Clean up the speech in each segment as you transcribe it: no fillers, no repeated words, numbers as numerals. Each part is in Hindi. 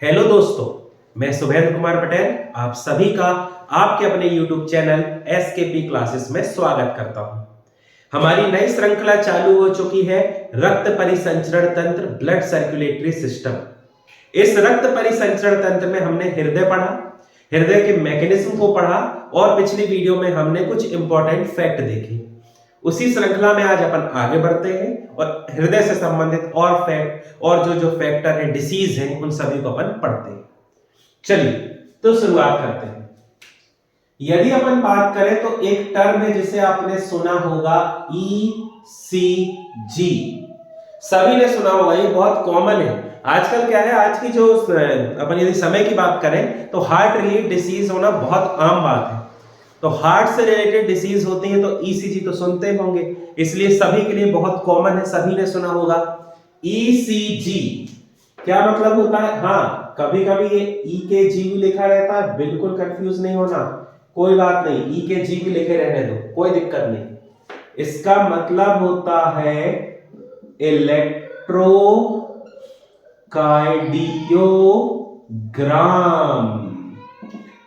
हेलो दोस्तों, मैं शुभेंद्र कुमार पटेल आप सभी का आपके अपने YouTube चैनल एसकेपी क्लासेस में स्वागत करता हूं। हमारी नई श्रृंखला चालू हो चुकी है रक्त परिसंचरण तंत्र, ब्लड सर्कुलेटरी सिस्टम। इस रक्त परिसंचरण तंत्र में हमने हृदय पढ़ा, हृदय के मैकेनिज्म को पढ़ा और पिछली वीडियो में हमने कुछ इंपॉर्टेंट फैक्ट देखे। उसी श्रृंखला में आज अपन आगे बढ़ते हैं और हृदय से संबंधित और फैक्ट और जो फैक्टर है, डिसीज है, उन सभी को अपन पढ़ते हैं। चलिए तो शुरुआत करते हैं। यदि अपन बात करें तो एक टर्म है जिसे आपने सुना होगा, ईसीजी। सभी ने सुना होगा, ये बहुत कॉमन है। आजकल क्या है, आज की जो अपन यदि समय की बात करें तो हार्ट रिलेटेड डिसीज होना बहुत आम बात है। तो हार्ट से रिलेटेड डिसीज होती है तो ईसीजी तो सुनते होंगे, इसलिए सभी के लिए बहुत कॉमन है, सभी ने सुना होगा। ईसीजी क्या मतलब होता है? हाँ, कभी कभी ये ई के जी भी लिखा रहता है, बिल्कुल कंफ्यूज नहीं होना, कोई बात नहीं, ई के जी भी लिखे रहने दो, कोई दिक्कत नहीं। इसका मतलब होता है इलेक्ट्रोकार्डियोग्राम।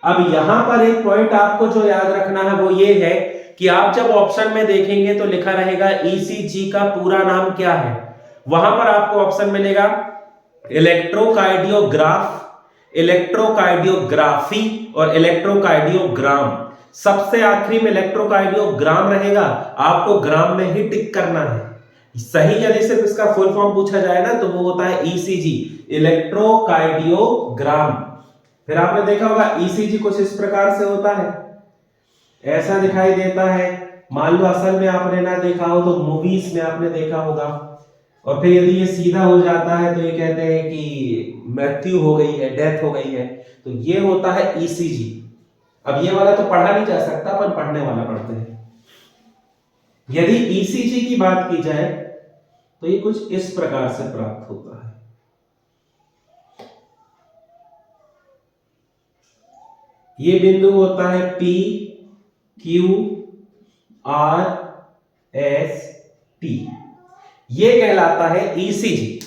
अब यहां पर एक पॉइंट आपको जो याद रखना है वो ये है कि आप जब ऑप्शन में देखेंगे तो लिखा रहेगा ईसीजी का पूरा नाम क्या है। वहां पर आपको ऑप्शन मिलेगा इलेक्ट्रोकार्डियोग्राफ, इलेक्ट्रोकार्डियोग्राफी और इलेक्ट्रोकार्डियोग्राम। सबसे आखिरी में इलेक्ट्रोकार्डियोग्राम रहेगा, आपको ग्राम में ही टिक करना है। सही यदि सिर्फ इसका फुल फॉर्म पूछा जाए ना तो वो होता है ईसीजी, इलेक्ट्रोकार्डियोग्राम। फिर आपने देखा होगा ईसीजी कुछ इस प्रकार से होता है, ऐसा दिखाई देता है। मान लो असल में आपने ना देखा हो तो मूवीज में आपने देखा होगा। और फिर यदि ये सीधा हो जाता है तो ये कहते हैं कि मृत्यु हो गई है, डेथ हो गई है। तो ये होता है ईसीजी। अब ये वाला तो पढ़ा नहीं जा सकता, अपन पढ़ने वाला पढ़ते हैं। यदि ईसीजी की बात की जाए तो ये कुछ इस प्रकार से प्राप्त होता है। ये बिंदु होता है P Q R S T, ये कहलाता है ईसीजी।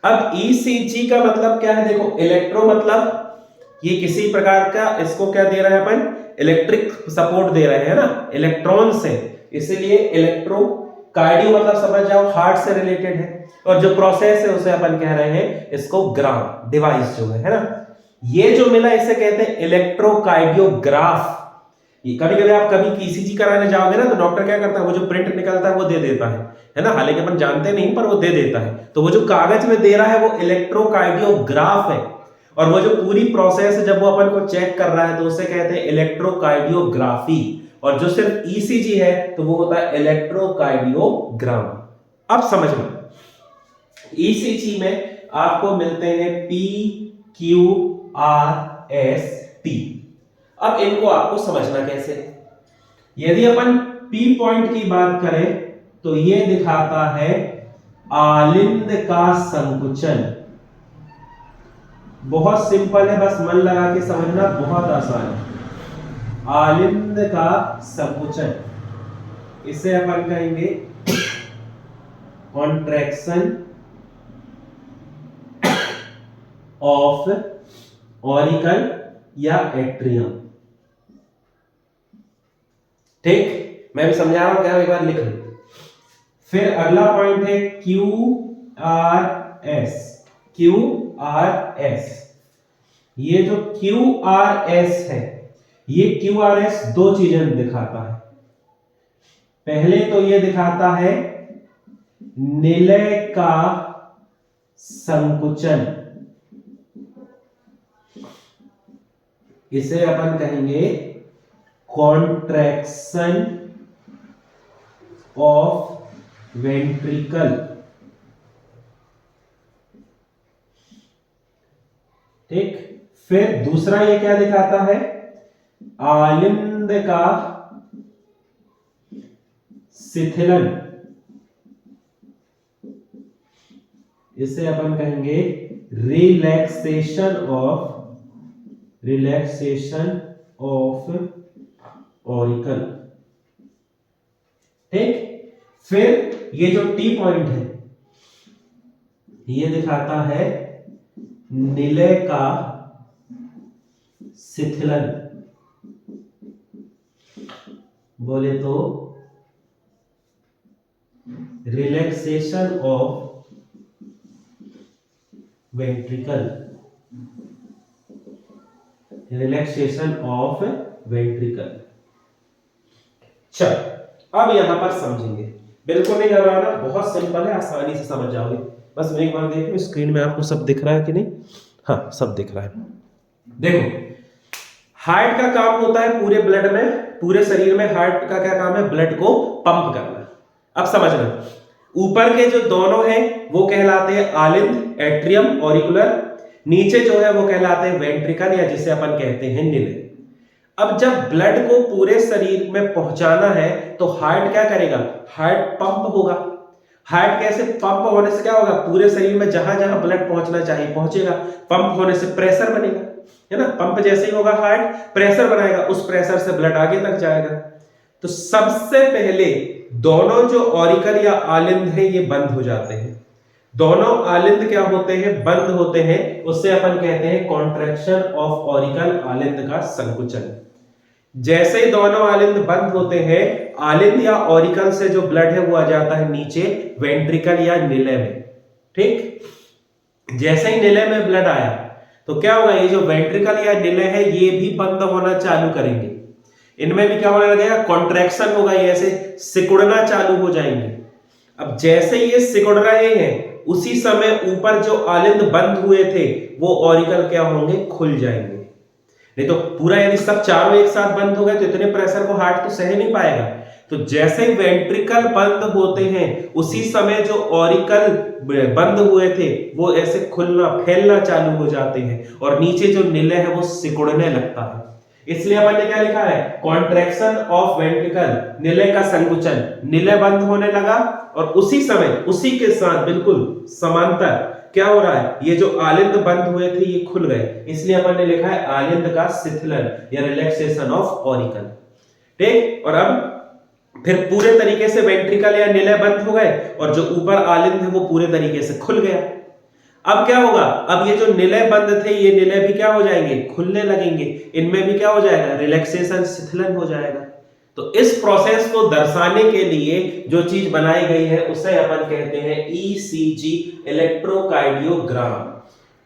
अब ईसीजी का मतलब क्या है? देखो, इलेक्ट्रो मतलब ये किसी प्रकार का, इसको क्या दे रहा है अपन? इलेक्ट्रिक सपोर्ट दे रहे हैं ना, इलेक्ट्रॉन से, इसीलिए इलेक्ट्रो। कार्डियो मतलब समझ जाओ हार्ट से रिलेटेड है, और जो प्रोसेस है उसे अपन कह रहे हैं इसको ग्राम, डिवाइस जो है ना। ये जो मिला इसे कहते हैं इलेक्ट्रोकार्डियोग्राफ। कभी कभी आप कभी ईसीजी कराने जाओगे ना तो डॉक्टर क्या करता है, वो जो प्रिंट निकलता है वो दे देता है ना, हालांकि अपन जानते नहीं पर वो दे देता है। तो वो जो कागज में दे रहा है वो इलेक्ट्रोकार्डियोग्राफ है, और वो जो पूरी प्रोसेस है जब वो अपन को चेक कर रहा है तो उसे कहते हैं इलेक्ट्रोकार्डियोग्राफी। और जो सिर्फ ईसीजी है तो वो होता है इलेक्ट्रोकार्डियोग्राम। अब समझना, ईसीजी में आपको मिलते हैं P Q R S T. अब इनको आपको समझना कैसे? यदि अपन पी पॉइंट की बात करें तो यह दिखाता है आलिंद का संकुचन। बहुत सिंपल है, बस मन लगा के समझना, बहुत आसान है। आलिंद का संकुचन, इसे अपन कहेंगे कॉन्ट्रैक्शन ऑफ ऑरिकल या एट्रियम। ठीक, मैं भी समझा रहा हूं, क्या एक बार लिख लो। फिर अगला पॉइंट है Q R S. Q R S, ये जो क्यू आर एस है, ये क्यू आर एस दो चीजें दिखाता है। पहले तो ये दिखाता है निलय का संकुचन, इसे अपन कहेंगे कॉन्ट्रैक्शन ऑफ वेंट्रिकल। ठीक, फिर दूसरा ये क्या दिखाता है? आलिंद का शिथिलन, इसे अपन कहेंगे रिलैक्सेशन ऑफ ऑरिकल। ठीक, फिर ये जो टी पॉइंट है ये दिखाता है निलय का शिथिलन, बोले तो relaxation of ventricle, relaxation of ventricle. चल अब यहां पर समझेंगे, बिल्कुल नहीं घबराना, बहुत सिंपल है, आसानी से समझ जाओगे। बस एक बार देखो स्क्रीन में आपको सब दिख रहा है कि नहीं? हाँ सब दिख रहा है। देखो हार्ट का काम होता है पूरे ब्लड में, पूरे शरीर में हार्ट का क्या काम है? ब्लड को पंप करना। अब समझना, ऊपर के जो दोनों हैं वो कहलाते हैं आलिंद, एट्रियम, ऑरिकुलर, नीचे जो है वो कहलाते हैं वेंट्रिकल, या जिसे अपन कहते हैं निलय। अब जब ब्लड को पूरे शरीर में पहुंचाना है तो हार्ट क्या करेगा? हार्ट पंप होगा। हार्ट कैसे पंप होने से क्या होगा? पूरे शरीर में जहां जहां ब्लड पहुंचना चाहिए पहुंचेगा। पंप होने से प्रेशर बनेगा, है ना? पंप जैसे ही होगा हार्ट प्रेशर बनाएगा, उस प्रेशर से ब्लड आगे तक जाएगा। तो सबसे पहले दोनों जो ऑरिकल या आलिंद है ये बंद हो जाते हैं। दोनों आलिंद क्या होते हैं? बंद होते हैं। उससे अपन कहते हैं कॉन्ट्रैक्शन ऑफ ऑरिकल, आलिंद का संकुचन। जैसे ही दोनों आलिंद बंद होते हैं, आलिंद या ऑरिकल से जो ब्लड है वो आ जाता है नीचे वेंट्रिकल या निलय में। ठीक, जैसे ही निलय में ब्लड आया तो क्या होगा? ये जो वेंट्रिकल या निलय है ये भी बंद होना चालू करेंगे। इनमें भी क्या होने लगेगा? कॉन्ट्रैक्शन होगा, ये ऐसे सिकुड़ना चालू हो जाएंगे। अब जैसे ये सिकुड़ रहे हैं उसी समय ऊपर जो आलिंद बंद हुए थे वो ऑरिकल क्या होंगे? खुल जाएंगे। नहीं तो पूरा यदि सब चारों एक साथ बंद हो गए तो इतने प्रेशर को हार्ट तो सह नहीं पाएगा। तो जैसे ही वेंट्रिकल बंद होते हैं उसी समय जो ऑरिकल बंद हुए थे वो ऐसे खुलना फैलना चालू हो जाते हैं और नीचे जो निलय है वो सिकुड़ने लगता है। इसलिए अपन ने क्या लिखा है? कॉन्ट्रैक्शन ऑफ वेंट्रिकल, निलय का संकुचन। निलय बंद होने लगा और उसी समय उसी के साथ बिल्कुल समांतर क्या हो रहा है? ये जो आलिंद बंद हुए थे ये खुल गए, इसलिए अपन ने लिखा है आलिंद का शिथिलन या रिलैक्सेशन ऑफ ऑरिकल। ठीक, और अब फिर पूरे तरीके से वेंट्रिकल या निलय बंद हो गए और जो ऊपर आलिंद है वो पूरे तरीके से खुल गया। अब क्या होगा? अब ये जो निलय बंद थे ये निलय भी क्या हो जाएंगे? खुलने लगेंगे। इनमें भी क्या हो जाएगा? रिलैक्सेशन, शिथिलन हो जाएगा। तो इस प्रोसेस को दर्शाने के लिए जो चीज बनाई गई है उसे अपन कहते हैं ईसीजी, इलेक्ट्रोकार्डियोग्राम।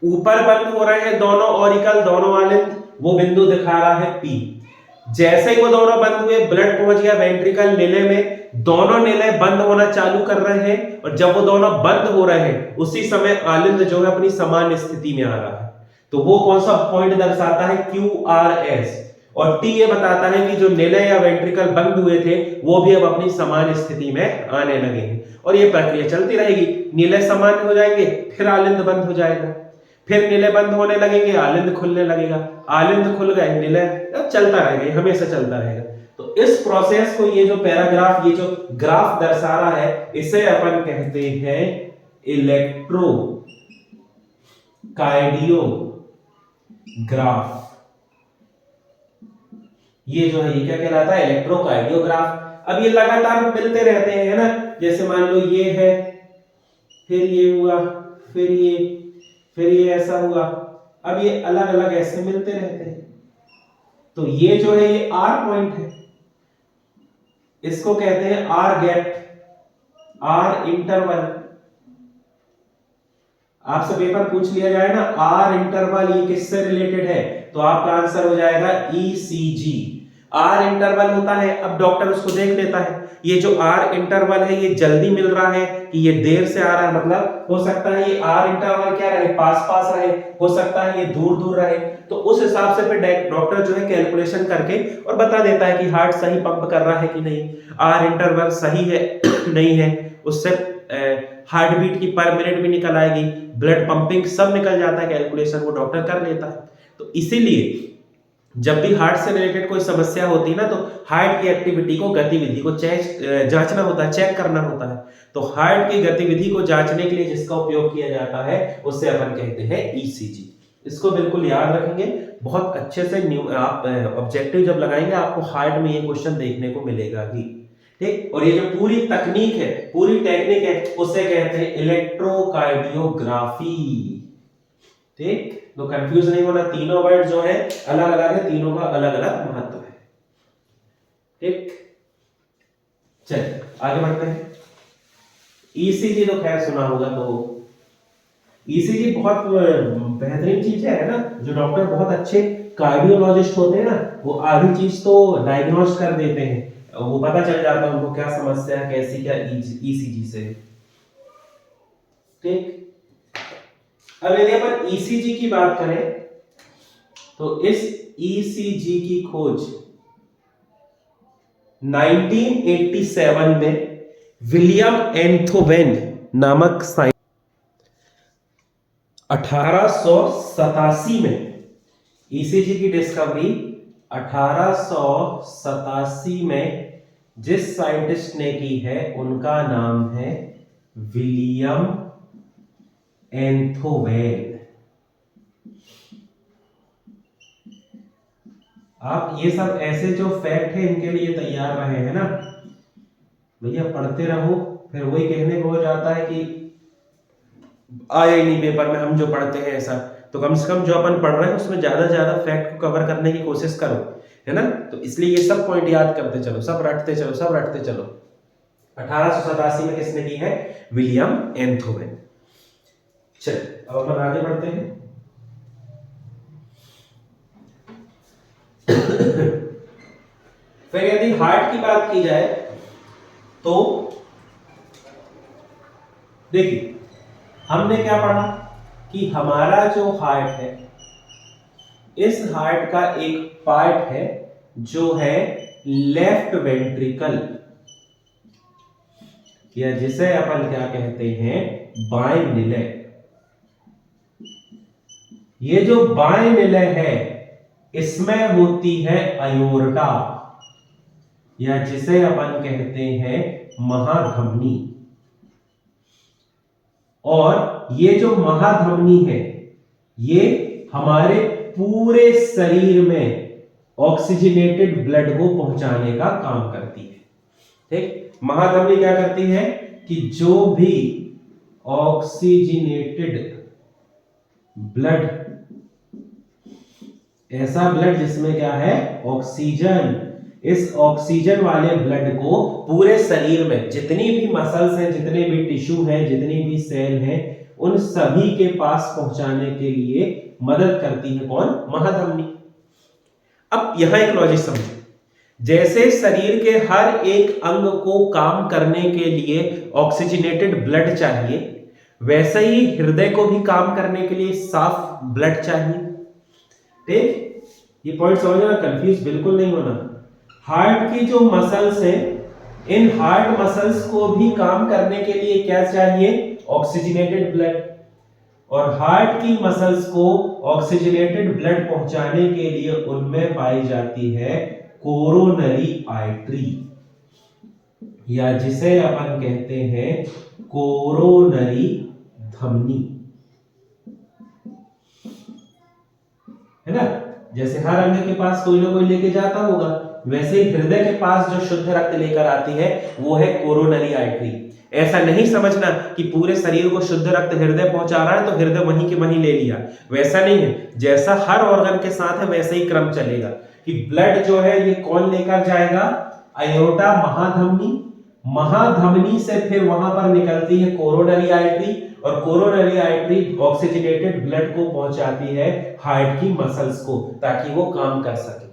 ऊपर बंद हो रहे हैं दोनों ऑरिकल, दोनों आलिंद, वो बिंदु दिखा रहा है पी। जैसे ही वो दोनों बंद हुए ब्लड पहुंच गया वेंट्रिकल निलय में, दोनों निलय बंद होना चालू कर रहे हैं और जब वो दोनों बंद हो रहे हैं उसी समय आलिंद जो है अपनी सामान्य स्थिति में आ रहा है। तो वो कौन सा पॉइंट दर्शाता है? QRS। और T ये बताता है कि जो निलय या वेंट्रिकल बंद हुए थे वो भी अब अपनी सामान्य स्थिति में आने लगे हैं। और ये प्रक्रिया चलती रहेगी, निलय सामान्य हो जाएंगे फिर आलिंद बंद हो जाएगा, फिर निलय बंद होने लगेंगे आलिंद खुलने लगेगा, आलिंद खुल गए निलय, चलता रहेगा, हमेशा चलता रहेगा। तो इस प्रोसेस को, ये जो पैराग्राफ, ये जो ग्राफ दर्शा रहा है, इसे अपन कहते हैं इलेक्ट्रोकार्डियोग्राफ। ये जो है ये क्या कहलाता है? इलेक्ट्रोकार्डियोग्राफ। अब ये लगातार मिलते रहते हैं, है ना? जैसे मान लो ये है, फिर ये हुआ, फिर ये ऐसा हुआ। अब ये अलग अलग ऐसे मिलते रहते हैं। तो ये जो है ये आर पॉइंट है, इसको कहते हैं आर गैप, आर इंटरवल। आपसे पेपर पूछ लिया जाए ना आर इंटरवल ये किससे रिलेटेड है, तो आपका आंसर हो जाएगा ईसीजी। आर इंटरवल होता है, अब डॉक्टर उसको देख लेता है, ये जो आर इंटरवल है ये जल्दी मिल रहा है कि ये देर से आ रहा है, मतलब हो सकता है ये आर इंटरवल क्या रहे? पास पास रहे, हो सकता है ये दूर दूर रहे। तो उस हिसाब से फिर डॉक्टर जो है कैलकुलेशन करके और बता देता है कि हार्ट सही पंप कर रहा है कि नहीं, आर इंटरवल सही है नहीं है। उससे हार्ट बीट की पर मिनट भी निकल आएगी, ब्लड पंपिंग सब निकल जाता है, कैलकुलेशन वो डॉक्टर कर लेता है। तो इसीलिए जब भी हार्ट से रिलेटेड कोई समस्या होती है ना तो हार्ट की एक्टिविटी को, गतिविधि को जांचना होता है, चेक करना होता है। तो हार्ट की गतिविधि को जांचने के लिए जिसका उपयोग किया जाता है उसे अपन कहते हैं ईसीजी। इसको बिल्कुल याद रखेंगे, बहुत अच्छे से आप ऑब्जेक्टिव जब लगाएंगे आपको हार्ट में ये क्वेश्चन देखने को मिलेगा ही। ठीक, और ये जो पूरी तकनीक है, पूरी टेक्निक है, उसे कहते हैं इलेक्ट्रोकार्डियोग्राफी। ठीक, तो कंफ्यूज नहीं होना, तीनों वर्ड जो है अलग अलग है, तीनों का अलग अलग महत्व है। ठीक, चलिए आगे बढ़ते हैं। ईसीजी तो खैर सुना होगा, तो ईसीजी बहुत बेहतरीन चीज है ना, जो डॉक्टर बहुत अच्छे कार्डियोलॉजिस्ट होते हैं ना, वो आधी चीज तो डायग्नोज कर देते हैं, वो पता चल जाता है उनको क्या समस्या है, कैसी क्या ईसीजी से। ठीक, अब यदि अपन ईसीजी की बात करें तो इस ईसीजी की खोज 1987 में विलियम एंथोवेन नामक 1887 में ईसीजी की डिस्कवरी 1887 में जिस साइंटिस्ट ने की है उनका नाम है विलियम एंथोवेन। आप ये सब ऐसे जो फैक्ट है इनके लिए तैयार रहे हैं ना भैया, पढ़ते रहो, फिर वही कहने को हो जाता है कि आया ही नहीं पेपर में हम जो पढ़ते हैं ऐसा, तो कम से कम जो अपन पढ़ रहे हैं उसमें ज्यादा से ज्यादा फैक्ट को कवर करने की कोशिश करो, है ना। तो इसलिए ये सब पॉइंट याद करते चलो, सब रटते चलो, सब रटते चलो। 1887 में किसने की है? William Einthoven. चलिए अब अपन आगे बढ़ते हैं। फिर यदि हार्ट की बात की जाए तो देखिए, हमने क्या पढ़ा कि हमारा जो हार्ट है, इस हार्ट का एक पार्ट है जो है लेफ्ट वेंट्रिकल, या जिसे अपन क्या कहते हैं, बाएं निलय। ये जो बाएं निलय है इसमें होती है अयोर्टा, या जिसे अपन कहते हैं महाधमनी। और ये जो महाधमनी है ये हमारे पूरे शरीर में ऑक्सीजनेटेड ब्लड को पहुंचाने का काम करती है। ठीक, महाधमनी क्या करती है कि जो भी ऑक्सीजनेटेड ब्लड, ऐसा ब्लड जिसमें क्या है, ऑक्सीजन, इस ऑक्सीजन वाले ब्लड को पूरे शरीर में जितनी भी मसल्स हैं, जितने भी टिश्यू हैं, जितनी भी सेल हैं, उन सभी के पास पहुंचाने के लिए मदद करती है कौन? महाधमनी। अब यहां एक लॉजिक समझो, जैसे शरीर के हर एक अंग को काम करने के लिए ऑक्सीजनेटेड ब्लड चाहिए, वैसे ही हृदय को भी काम करने के लिए साफ ब्लड चाहिए। ठीक, ये पॉइंट समझना, कंफ्यूज बिल्कुल नहीं होना। हार्ट की जो मसल्स हैं, इन हार्ट मसल्स को भी काम करने के लिए क्या चाहिए? Oxygenated blood. और हार्ट की मसल्स को ऑक्सीजनेटेड ब्लड पहुंचाने के लिए उनमें पाई जाती है कोरोनरी आर्टरी, या जिसे अपन कहते हैं कोरोनरी धमनी, है ना। जैसे हर अंग के पास कोई ना कोई लेके जाता होगा, वैसे ही हृदय के पास जो शुद्ध रक्त लेकर आती है वो है कोरोनरी आर्टरी। ऐसा नहीं समझना कि पूरे शरीर को शुद्ध रक्त हृदय पहुंचा रहा है तो हृदय वहीं के वहीं ले लिया, वैसा नहीं है। जैसा हर ऑर्गन के साथ है वैसे ही क्रम चलेगा कि ब्लड जो है ये कौन लेकर जाएगा? अयोर्टा, महाधमनी, महाधमनी से फिर वहां पर निकलती है कोरोनरी आर्टरी, और कोरोनरी आर्टरी ऑक्सीजनेटेड ब्लड को पहुंचाती है हार्ट की मसल्स को, ताकि वो काम कर सके।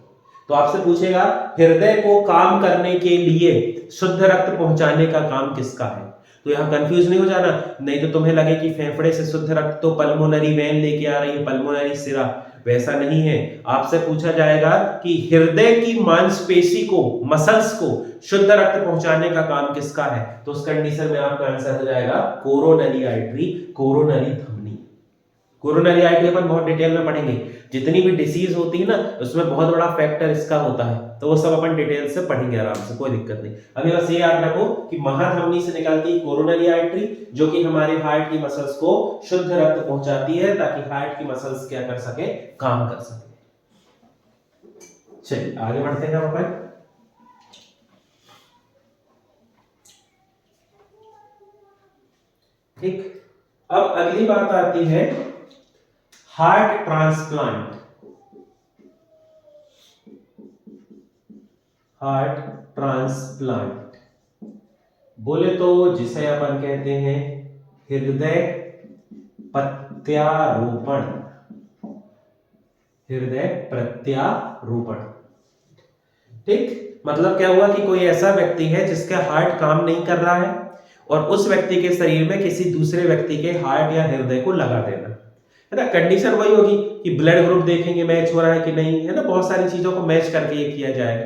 तो आपसे पूछेगा हृदय को काम करने के लिए शुद्ध रक्त पहुंचाने का काम किसका है? तो यहां कंफ्यूज नहीं हो जाना, नहीं तो तुम्हें लगे कि फेफड़े से शुद्ध रक्त तो पल्मोनरी वेन लेके आ रही है, पल्मोनरी सिरा, वैसा नहीं है। आपसे पूछा जाएगा कि हृदय की मांसपेशी को, मसल्स को शुद्ध रक्त पहुंचाने का काम किसका है, तो उस कंडीशन में आपका आंसर हो जाएगा कोरोनरी आर्टरी, कोरोनरी धमनी। कोरोनरी आर्टरी अपन बहुत डिटेल में पढ़ेंगे, जितनी भी डिसीज होती है ना उसमें बहुत बड़ा फैक्टर इसका होता है, तो वो सब अपन डिटेल से पढ़ेंगे आराम से, कोई दिक्कत नहीं। अभी बस ये याद रखो कि महाधमनी से निकलती कोरोनरी आर्टरी, जो कि हमारे हार्ट की मसल्स को शुद्ध रक्त पहुंचाती है ताकि हार्ट की मसल्स क्या कर सके, काम कर सके। चलिए आगे बढ़ते हैं अपन। ठीक, अब अगली बात आती है हार्ट ट्रांसप्लांट, हार्ट ट्रांसप्लांट बोले तो जिसे अपन कहते हैं हृदय प्रत्यारोपण, हृदय प्रत्यारोपण। ठीक, मतलब क्या हुआ कि कोई ऐसा व्यक्ति है जिसका हार्ट काम नहीं कर रहा है और उस व्यक्ति के शरीर में किसी दूसरे व्यक्ति के हार्ट या हृदय को लगा देना, है ना। कंडीशन वही होगी कि ब्लड ग्रुप देखेंगे मैच हो रहा है कि नहीं, है ना, बहुत सारी चीजों को मैच करके ये किया जाएगा।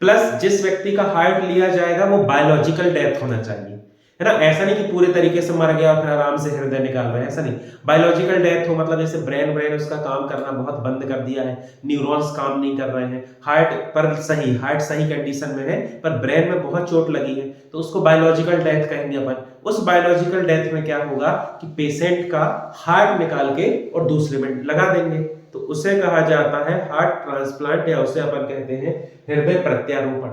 प्लस जिस व्यक्ति का हार्ट लिया जाएगा वो बायोलॉजिकल डेथ होना चाहिए, है ना। ऐसा नहीं कि पूरे तरीके से मर गया और फिर आराम से हृदय निकाल रहे हैं, ऐसा नहीं। बायोलॉजिकल डेथ हो मतलब जैसे ब्रेन उसका काम करना बहुत बंद कर दिया है, न्यूरॉन्स काम नहीं कर रहे हैं, हार्ट सही कंडीशन में है पर ब्रेन में बहुत चोट लगी है, तो उसको बायोलॉजिकल डेथ कहेंगे अपन। उस बायोलॉजिकल डेथ में क्या होगा कि पेशेंट का हार्ट निकाल के और दूसरे में लगा देंगे, तो उसे कहा जाता है हार्ट ट्रांसप्लांट या उसे अपन कहते हैं हृदय प्रत्यारोपण।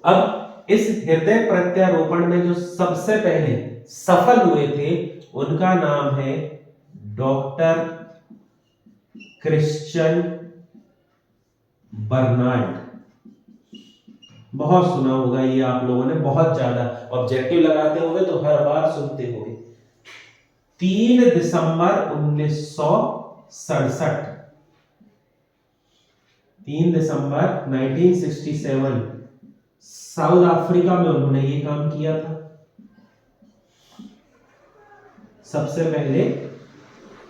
अब इस हृदय प्रत्यारोपण में जो सबसे पहले सफल हुए थे उनका नाम है डॉक्टर क्रिश्चियन बर्नार्ड। बहुत सुना होगा ये आप लोगों ने, बहुत ज्यादा ऑब्जेक्टिव लगाते होंगे तो हर बार सुनते होंगे। 3 दिसंबर 1967, 3 दिसंबर 1967 साउथ अफ्रीका में उन्होंने ये काम किया था सबसे पहले।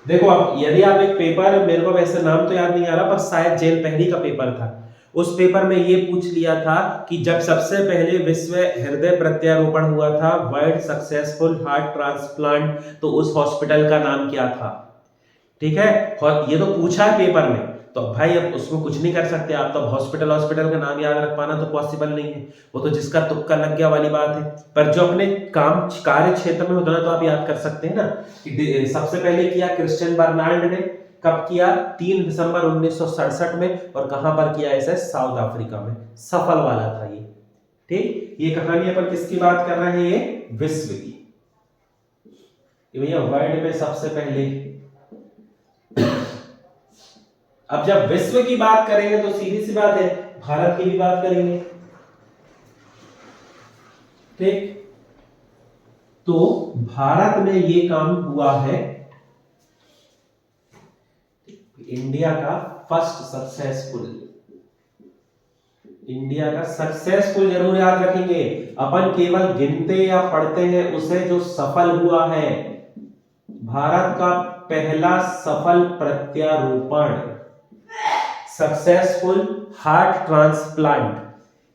देखो अब यदि आप एक पेपर, मेरे को वैसे नाम तो याद नहीं आ रहा पर शायद जेल पहली का पेपर था, उस पेपर में ये पूछ लिया था कि जब सबसे पहले विश्व हृदय प्रत्यारोपण हुआ था, वर्ल्ड सक्सेसफुल हार्ट ट्रांसप्लांट, तो उस हॉस्पिटल का नाम क्या था। ठीक है, ये तो पूछा है पेपर में, तो भाई अब उसमें कुछ नहीं कर सकते आप, तो हॉस्पिटल का नाम याद रख पाना तो पॉसिबल नहीं है, वो तो जिसका तुक्का लग गया वाली बात है। पर जो अपने कार्य क्षेत्र में होता है तो आप याद कर सकते हैं ना कि सबसे पहले किया क्रिश्चियन बर्नार्ड ने, कब किया 3 दिसंबर 1967 में, और कहां पर किया इसे, साउथ अफ्रीका में, सफल वाला था ये। ठीक, ये कहानी अपन किसकी बात कर रहे हैं, ये विश्व की, भैया वर्ल्ड में सबसे पहले। अब जब विश्व की बात करेंगे तो सीधी सी बात है भारत की भी बात करेंगे। ठीक, तो भारत में ये काम हुआ है, इंडिया का फर्स्ट सक्सेसफुल, इंडिया का सक्सेसफुल जरूर याद रखेंगे, अपन केवल गिनते या पढ़ते हैं उसे, जो सफल हुआ है, भारत का पहला सफल प्रत्यारोपण, सक्सेसफुल हार्ट ट्रांसप्लांट,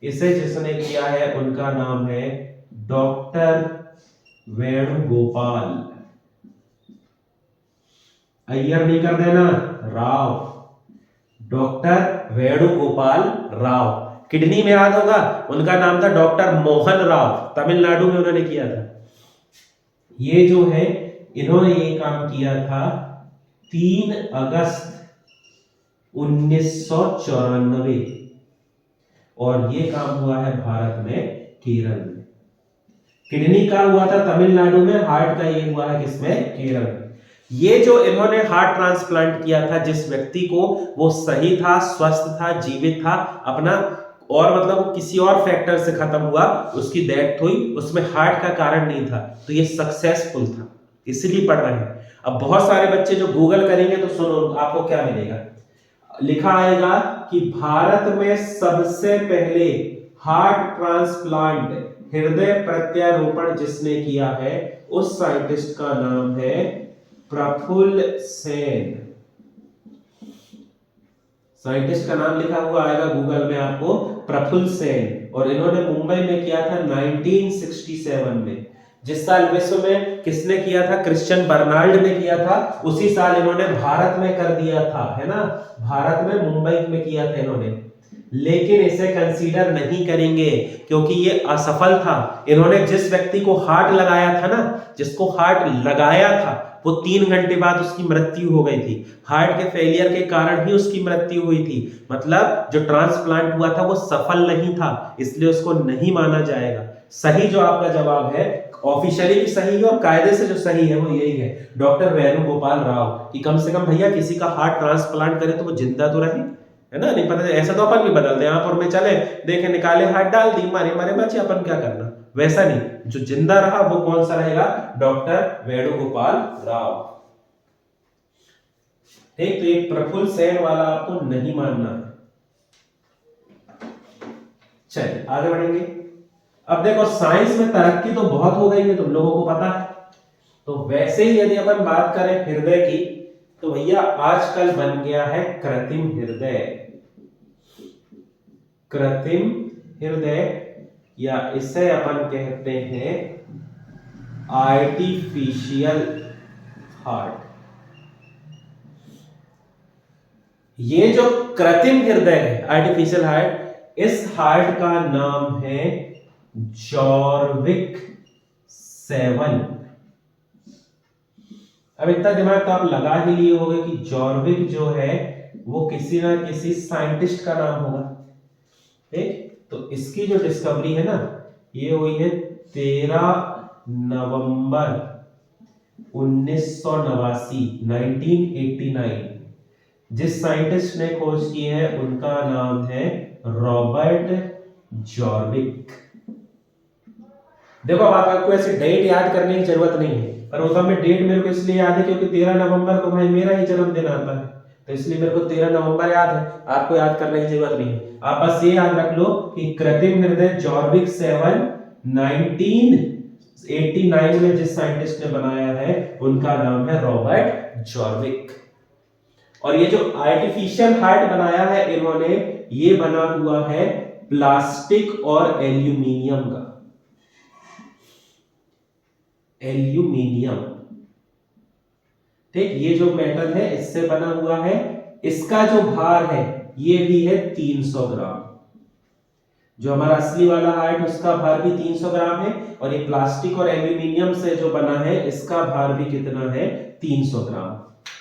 इसे जिसने किया है उनका नाम है डॉक्टर वेणुगोपाल। अय्यर नहीं कर देना, राव, डॉक्टर वेणुगोपाल राव। किडनी में याद होगा उनका नाम था डॉक्टर मोहन राव, तमिलनाडु में उन्होंने किया था। ये जो है इन्होंने ये काम किया था 3 अगस्त 1994, और ये काम हुआ है भारत में केरल में। किडनी का हुआ था तमिलनाडु में, हार्ट का ये हुआ है किसमें, केरल में। ये जो इन्होंने हार्ट ट्रांसप्लांट किया था जिस व्यक्ति को, वो सही था, स्वस्थ था, जीवित था अपना, और मतलब किसी और फैक्टर से खत्म हुआ, उसकी डेथ हुई, उसमें हार्ट का कारण नहीं था, तो ये सक्सेसफुल था, इसलिए पढ़ रहे हैं। अब बहुत सारे बच्चे जो गूगल करेंगे तो सुनो आपको क्या मिलेगा, लिखा आएगा कि भारत में सबसे पहले हार्ट ट्रांसप्लांट, हृदय प्रत्यारोपण जिसने किया है उस साइंटिस्ट का नाम है प्रफुल्ल सेन। साइंटिस्ट का नाम लिखा हुआ आएगा गूगल में आपको, प्रफुल्ल सेन, और इन्होंने मुंबई में किया था 1967 में। जिस साल विश्व में किसने किया था, क्रिश्चियन बर्नार्ड ने किया था, उसी साल इन्होंने भारत में कर दिया था, है ना, भारत में मुंबई में किया था इन्होंने। लेकिन इसे कंसीडर नहीं करेंगे क्योंकि ये असफल था। इन्होंने जिस व्यक्ति को हार्ट लगाया था ना, जिसको हार्ट लगाया था, वो 3 घंटे बाद उसकी मृत्यु हो गई थी, हार्ट के फेलियर के कारण ही उसकी मृत्यु हुई थी। मतलब जो ट्रांसप्लांट हुआ था वो सफल नहीं था, इसलिए उसको नहीं माना जाएगा। सही जो आपका जवाब है, ऑफिशियली भी सही है और कायदे से जो सही है वो यही है, डॉक्टर वेणुगोपाल राव। कि कम से कम भैया किसी का हार्ट ट्रांसप्लांट करे तो वो जिंदा तो रहे, है ना। नहीं पता, ऐसा तो अपन भी बदल दें, आप और मैं चले देखे निकाले हार्ट डाल दी, मारे मारे बचे, अपन क्या करना, वैसा नहीं। जो जिंदा रहा वो कौन सा रहेगा, डॉक्टर वेणुगोपाल राव। ठीक, तो ये प्रफुल्ल सेन वाला आपको नहीं मानना है। चलिए आगे बढ़ेंगे। अब देखो साइंस में तरक्की तो बहुत हो गई है, तुम लोगों को पता है। तो वैसे ही यदि अपन बात करें हृदय की, तो भैया आजकल बन गया है कृत्रिम हृदय। कृत्रिम हृदय, या इसे अपन कहते हैं आर्टिफिशियल हार्ट। ये जो कृत्रिम हृदय है, आर्टिफिशियल हार्ट, इस हार्ट का नाम है जॉर्विक 7। अब इतना दिमाग तो आप लगा ही लिए होंगे कि जॉर्विक जो है वो किसी ना किसी साइंटिस्ट का नाम होगा। ठीक, तो इसकी जो डिस्कवरी है ना, ये हुई है 13 नवंबर 1989, 1989। जिस साइंटिस्ट ने खोज की है उनका नाम है रॉबर्ट जॉर्विक। देखो अब आपको ऐसे डेट याद करने की जरूरत नहीं है, पर वो हमें डेट मेरे को इसलिए याद है क्योंकि 13 नवंबर को भाई मेरा ही जन्मदिन आता है, तो इसलिए मेरे को 13 नवंबर याद है। आपको याद करने की जरूरत नहीं है, आप बस ये याद रख लो कि कृत्रिम हृदय जॉर्विक 7 1989 में जिस साइंटिस्ट ने बनाया है उनका नाम है रॉबर्ट जॉर्विक। और ये जो आर्टिफिशियल हार्ट बनाया है इन्होंने, ये बना हुआ है प्लास्टिक और एल्यूमिनियम का। एल्यूमिनियम, ठीक, ये जो मेटल है इससे बना हुआ है। इसका जो भार है ये भी है 300 ग्राम। जो हमारा असली वाला हार्ट उसका भार भी 300 ग्राम है, और ये प्लास्टिक और एल्यूमिनियम से जो बना है इसका भार भी कितना है, 300 ग्राम।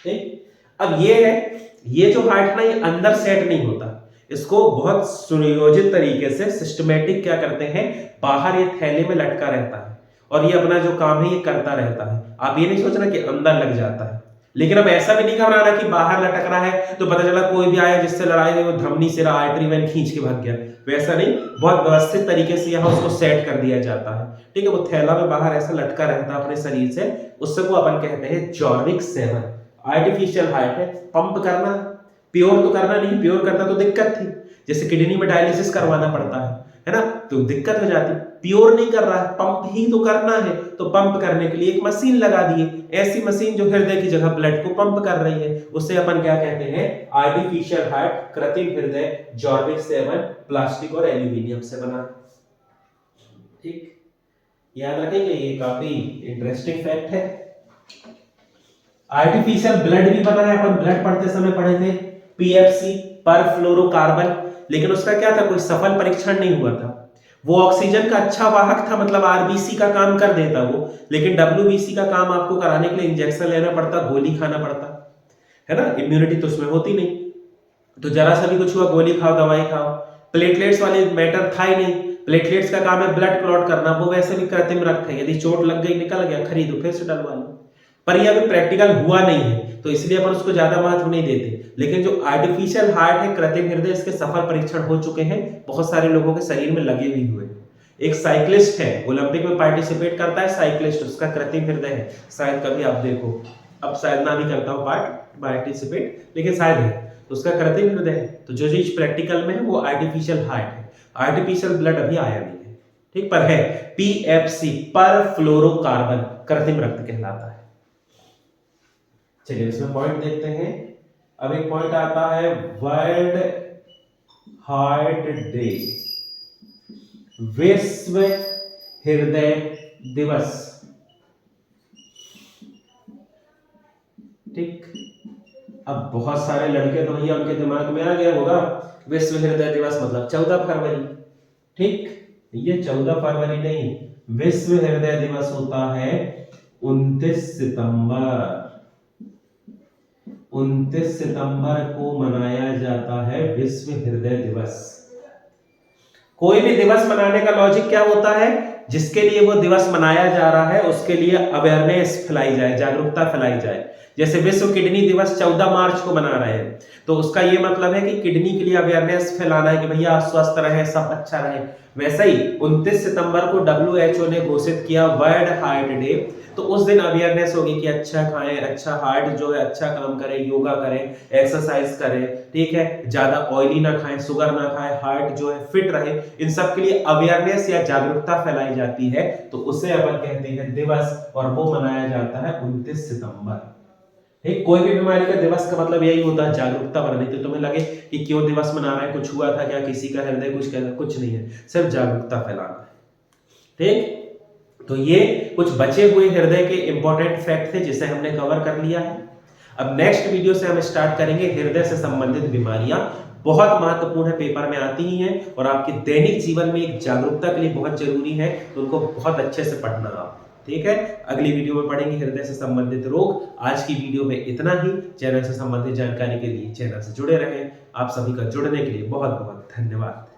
ठीक, अब ये है, ये जो हार्ट ना ये अंदर सेट नहीं होता, इसको बहुत सुनियोजित तरीके से सिस्टमेटिक क्या करते हैं, बाहर ये थैले में लटका रहता है और ये अपना जो काम है ये करता रहता है। आप ये नहीं सोचना कि अंदर लग जाता है, लेकिन अब ऐसा भी नहीं घबराना कि बाहर लटक रहा है तो पता चला कोई भी आया जिससे लड़ाई हुई वो धमनी से आर्टरी वेन खींच के भाग गया, वैसा नहीं। बहुत व्यवस्थित तरीके से यहाँ उसको सेट कर दिया जाता है। ठीक है, वो थैला में बाहर ऐसा लटका रहता है अपने शरीर से, उससे को अपन कहते हैं जॉर्विक 7। आर्टिफिशियल हार्ट है, पंप करना, प्योर तो करना नहीं, प्योर करता तो दिक्कत थी, जैसे किडनी में डायलिसिस करवाना पड़ता है ना, तो दिक्कत हो जाती। प्योर नहीं कर रहा है, पंप ही तो करना है, तो पंप करने के लिए एक मशीन लगा दिए, ऐसी मशीन जो हृदय की जगह ब्लड को पंप कर रही है, उससे अपन क्या कहते हैं, आर्टिफिशियल हार्ट, कृत्रिम हृदय जॉर्विक 7, प्लास्टिक और एल्यूमिनियम से बना। ठीक, याद रखेंगे, ये काफी इंटरेस्टिंग फैक्ट है। आर्टिफिशियल ब्लड भी बना है, अपन ब्लड पढ़ते समय पढ़े थे, पीएफसी, परफ्लोरोकार्बन, लेकिन उसका क्या था, कोई सफल परीक्षण नहीं हुआ था। वो ऑक्सीजन का अच्छा वाहक था, मतलब आरबीसी का काम कर देता वो, लेकिन डब्ल्यूबीसी का काम आपको कराने के लिए इंजेक्शन लेना पड़ता, गोली खाना पड़ता, है ना, इम्यूनिटी तो उसमें होती नहीं, तो जरा सा भी कुछ हुआ गोली खाओ, दवाई खाओ। प्लेटलेट्स वाले मैटर था ही नहीं, प्लेटलेट्स का काम है ब्लड क्लॉट करना, वो वैसे भी कृत्रिम रक्त है, यदि चोट लग गई निकल गया खरीदो फिर से डलवा लो, पर यह अभी प्रैक्टिकल हुआ नहीं है तो इसलिए अपन उसको ज्यादा महत्व नहीं देते। लेकिन जो आर्टिफिशियल हार्ट है, कृत्रिम हृदय, इसके सफल परीक्षण हो चुके हैं, बहुत सारे लोगों के शरीर में लगे भी हुए। एक साइक्लिस्ट है, ओलंपिक में पार्टिसिपेट करता है साइक्लिस्ट, उसका कृत्रिम हृदय है, शायद कभी आप देखो, अब शायद ना भी करता हूं पार्टिसिपेट, लेकिन शायद है, तो उसका कृत्रिम हृदय है। तो जो चीज प्रैक्टिकल में है वो आर्टिफिशियल हार्ट है, आर्टिफिशियल ब्लड अभी आया नहीं है, ठीक, पर है पीएफसी, परफ्लोरोकार्बन, कृत्रिम रक्त कहलाता है। चलिए इसमें पॉइंट देखते हैं। अब एक पॉइंट आता है वर्ल्ड हार्ट डे, विश्व हृदय दिवस। ठीक, अब बहुत सारे लड़के तो भैया उनके दिमाग में आ गया होगा विश्व हृदय दिवस मतलब 14 फरवरी। ठीक, ये 14 फरवरी नहीं, विश्व हृदय दिवस होता है 29 सितंबर। 29 सितंबर को मनाया जाता है विश्व हृदय दिवस। कोई भी दिवस मनाने का लॉजिक क्या होता है जिसके लिए वो दिवस मनाया जा रहा है उसके लिए अवेयरनेस फैलाई जाए, जागरूकता फैलाई जाए। जैसे विश्व किडनी दिवस 14 मार्च को मना रहे हैं, तो उसका ये मतलब है कि किडनी के लिए अवेयरनेस फैलाना है कि भैया स्वस्थ रहे, सब अच्छा रहे। वैसे ही 29 सितंबर को WHO ने घोषित किया वर्ल्ड हार्ट डे, तो उस दिन अवेयरनेस होगी कि अच्छा खाएं, अच्छा हार्ट जो है अच्छा काम करे, योगा करें, एक्सरसाइज करें, ठीक है, ज्यादा ऑयली ना खाएं, शुगर ना खाएं, हार्ट जो है फिट रहे। इन सब के लिए अवेयरनेस या जागरूकता फैलाई जाती है, तो उसे अपन कहते हैं दिवस, और वो मनाया जाता है 29 सितंबर। कोई भी बीमारी का दिवस का मतलब यही होता है जागरूकता बढ़ाने। तो तुम्हें लगे कि क्यों दिवस मना रहे हैं, कुछ हुआ था क्या, किसी का हृदय कुछ कह, कुछ नहीं है, सिर्फ जागरूकता फैलाना है। ठीक, तो ये कुछ बचे हुए हृदय के इंपॉर्टेंट फैक्ट थे जिसे हमने कवर कर लिया है। अब नेक्स्ट वीडियो से हम स्टार्ट करेंगे हृदय से संबंधित बीमारियां, बहुत महत्वपूर्ण है, पेपर में आती ही हैं और आपके दैनिक जीवन में एक जागरूकता के लिए बहुत जरूरी है, तो उनको बहुत अच्छे से पढ़ना आप। ठीक है, अगली वीडियो में पढ़ेंगे हृदय से संबंधित रोग। आज की वीडियो में इतना ही। चैनल से संबंधित जानकारी के लिए चैनल से जुड़े रहें। आप सभी का जुड़ने के लिए बहुत बहुत धन्यवाद।